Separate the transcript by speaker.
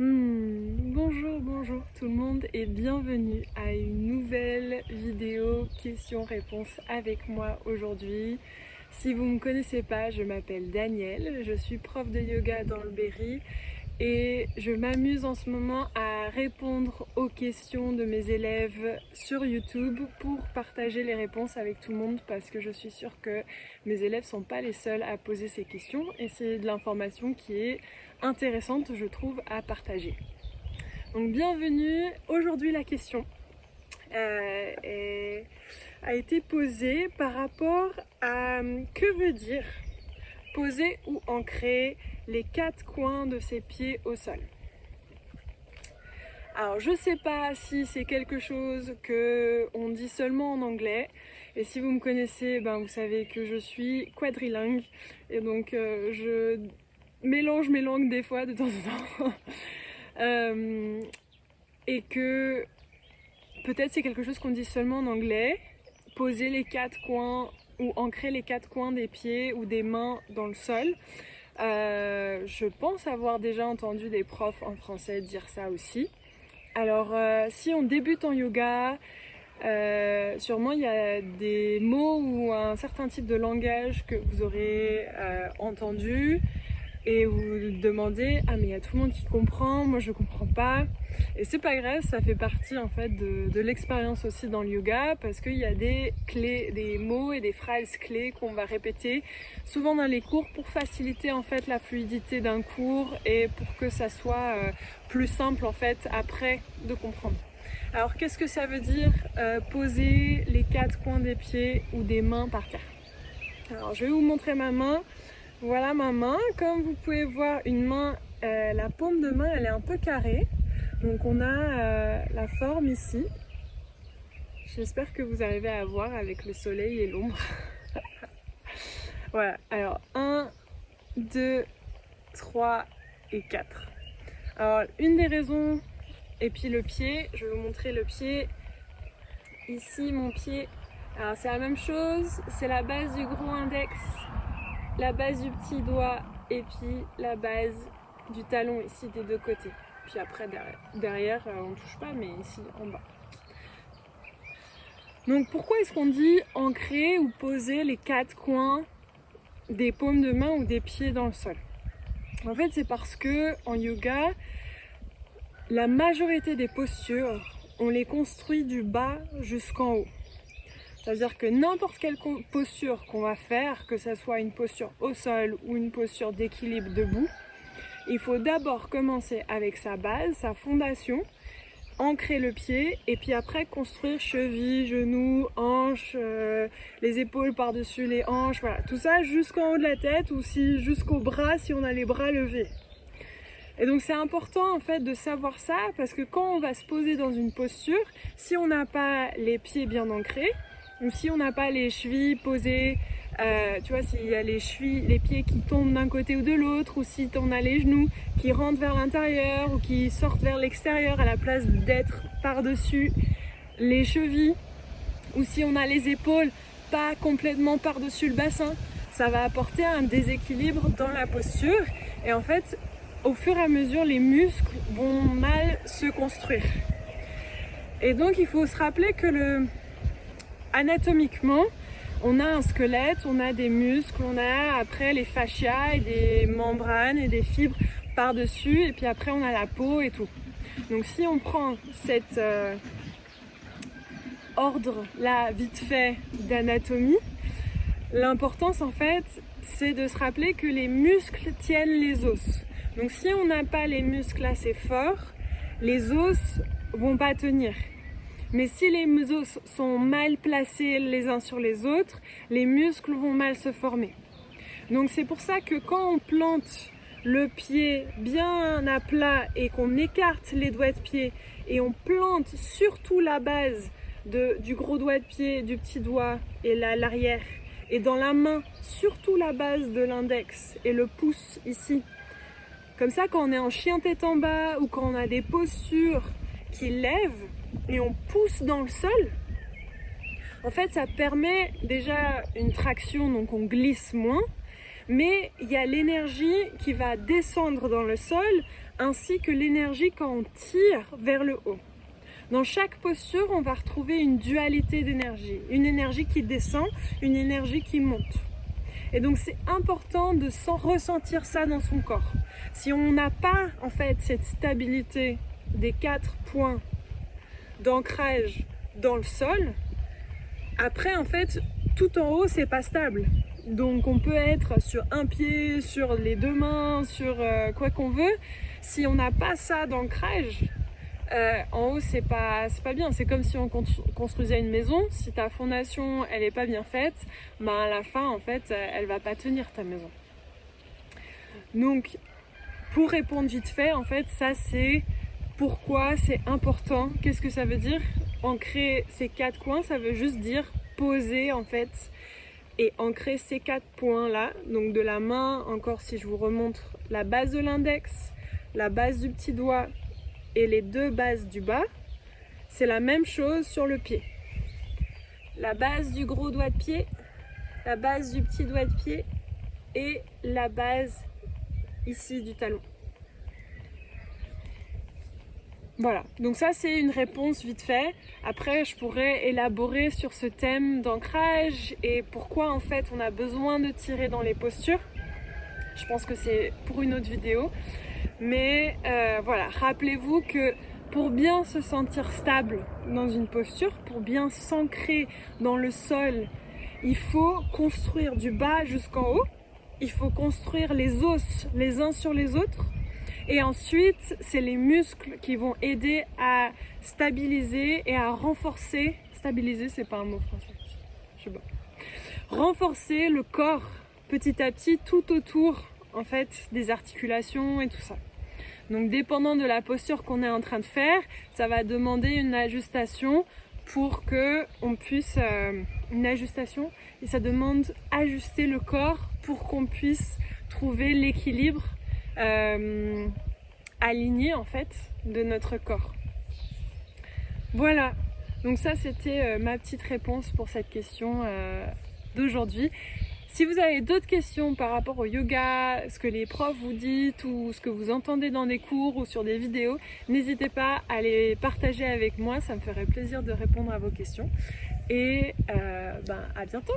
Speaker 1: Bonjour tout le monde et bienvenue à une nouvelle vidéo questions-réponses avec moi aujourd'hui. Si vous ne me connaissez pas, je m'appelle Danielle, je suis prof de yoga dans le Berry et je m'amuse en ce moment à répondre aux questions de mes élèves sur YouTube pour partager les réponses avec tout le monde parce que je suis sûre que mes élèves ne sont pas les seuls à poser ces questions et c'est de l'information qui est intéressante, je trouve, à partager. Donc bienvenue, aujourd'hui la question a été posée par rapport à que veut dire poser ou ancrer les 4 coins de ses pieds au sol. Alors je sais pas si c'est quelque chose qu'on dit seulement en anglais, et si vous me connaissez, vous savez que je suis quadrilingue, et donc je mélange mes langues des fois de temps en temps. Et que peut-être c'est quelque chose qu'on dit seulement en anglais, poser les 4 coins ou ancrer les 4 coins des pieds ou des mains dans le sol. Je pense avoir déjà entendu des profs en français dire ça aussi. Alors si on débute en yoga, sûrement il y a des mots ou un certain type de langage que vous aurez entendu et vous vous demandez « Ah mais il y a tout le monde qui comprend, moi je comprends pas ». Et c'est pas grave, ça fait partie en fait de l'expérience aussi dans le yoga parce qu'il y a des clés, des mots et des phrases clés qu'on va répéter souvent dans les cours pour faciliter en fait la fluidité d'un cours et pour que ça soit plus simple en fait après de comprendre. Alors qu'est-ce que ça veut dire poser les 4 coins des pieds ou des mains par terre? Alors je vais vous montrer ma main. Voilà ma main. Comme vous pouvez voir, une main, la paume de main elle est un peu carrée. Donc on a la forme ici. J'espère que vous arrivez à voir avec le soleil et l'ombre. Voilà, alors 1, 2, 3 et 4. Alors une des raisons, et puis le pied, je vais vous montrer le pied. Ici mon pied, alors c'est la même chose, c'est la base du gros index, la base du petit doigt et puis la base du talon ici des deux côtés. Puis après derrière on ne touche pas, mais ici en bas. Donc pourquoi est-ce qu'on dit ancrer ou poser les 4 coins des paumes de main ou des pieds dans le sol? En fait c'est parce que en yoga, la majorité des postures, on les construit du bas jusqu'en haut. C'est-à-dire que n'importe quelle posture qu'on va faire, que ce soit une posture au sol ou une posture d'équilibre debout, il faut d'abord commencer avec sa base, sa fondation, ancrer le pied et puis après construire cheville, genoux, hanches, les épaules par-dessus les hanches, voilà, tout ça jusqu'en haut de la tête ou si jusqu'au bras si on a les bras levés. Et donc c'est important en fait de savoir ça parce que quand on va se poser dans une posture, si on n'a pas les pieds bien ancrés, ou si on n'a pas les chevilles posées, tu vois, s'il y a les chevilles, les pieds qui tombent d'un côté ou de l'autre, ou si on a les genoux qui rentrent vers l'intérieur ou qui sortent vers l'extérieur à la place d'être par-dessus les chevilles, ou si on a les épaules pas complètement par-dessus le bassin, ça va apporter un déséquilibre dans la posture. Et en fait, au fur et à mesure, les muscles vont mal se construire. Et donc, il faut se rappeler que anatomiquement, on a un squelette, on a des muscles, on a après les fascias et des membranes et des fibres par-dessus, et puis après on a la peau et tout. Donc si on prend cet ordre-là vite fait d'anatomie, l'importance en fait, c'est de se rappeler que les muscles tiennent les os. Donc si on n'a pas les muscles assez forts, les os vont pas tenir. Mais si les os sont mal placés les uns sur les autres, les muscles vont mal se former. Donc c'est pour ça que quand on plante le pied bien à plat et qu'on écarte les doigts de pied et on plante surtout la base du gros doigt de pied, du petit doigt et l'arrière, et dans la main surtout la base de l'index et le pouce ici. Comme ça, quand on est en chien tête en bas ou quand on a des postures qui lèvent et on pousse dans le sol, en fait ça permet déjà une traction, donc on glisse moins, mais il y a l'énergie qui va descendre dans le sol, ainsi que l'énergie quand on tire vers le haut. Dans chaque posture, on va retrouver une dualité d'énergie, une énergie qui descend, une énergie qui monte. Et donc c'est important de ressentir ça dans son corps. Si on n'a pas en fait cette stabilité des 4 points d'ancrage dans le sol, après en fait tout en haut c'est pas stable. Donc on peut être sur un pied, sur les deux mains, sur quoi qu'on veut. Si on n'a pas ça d'ancrage, en haut c'est pas bien. C'est comme si on construisait une maison. Si ta fondation elle est pas bien faite, ben à la fin en fait elle va pas tenir ta maison. Donc pour répondre vite fait, en fait ça c'est pourquoi c'est important. Qu'est-ce que ça veut dire? Ancrer ces 4 coins, ça veut juste dire poser en fait et ancrer ces 4 points là, donc de la main, encore si je vous remontre la base de l'index, la base du petit doigt et les 2 bases du bas, c'est la même chose sur le pied. La base du gros doigt de pied, la base du petit doigt de pied et la base ici du talon. Voilà, donc ça c'est une réponse vite fait. Après je pourrais élaborer sur ce thème d'ancrage et pourquoi en fait on a besoin de tirer dans les postures. Je pense que c'est pour une autre vidéo. Mais voilà, rappelez-vous que pour bien se sentir stable dans une posture, pour bien s'ancrer dans le sol, il faut construire du bas jusqu'en haut. Il faut construire les os les uns sur les autres. Et ensuite, c'est les muscles qui vont aider à stabiliser et à renforcer. Stabiliser, c'est pas un mot français. Je sais pas. Renforcer le corps petit à petit tout autour en fait des articulations et tout ça. Donc dépendant de la posture qu'on est en train de faire, ça va demander une ajustation pour que on puisse une ajustation et ça demande ajuster le corps pour qu'on puisse trouver l'équilibre aligné en fait de notre corps. Voilà, donc ça c'était ma petite réponse pour cette question d'aujourd'hui. Si vous avez d'autres questions par rapport au yoga, ce que les profs vous disent ou ce que vous entendez dans des cours ou sur des vidéos, n'hésitez pas à les partager avec moi, ça me ferait plaisir de répondre à vos questions. Et à bientôt!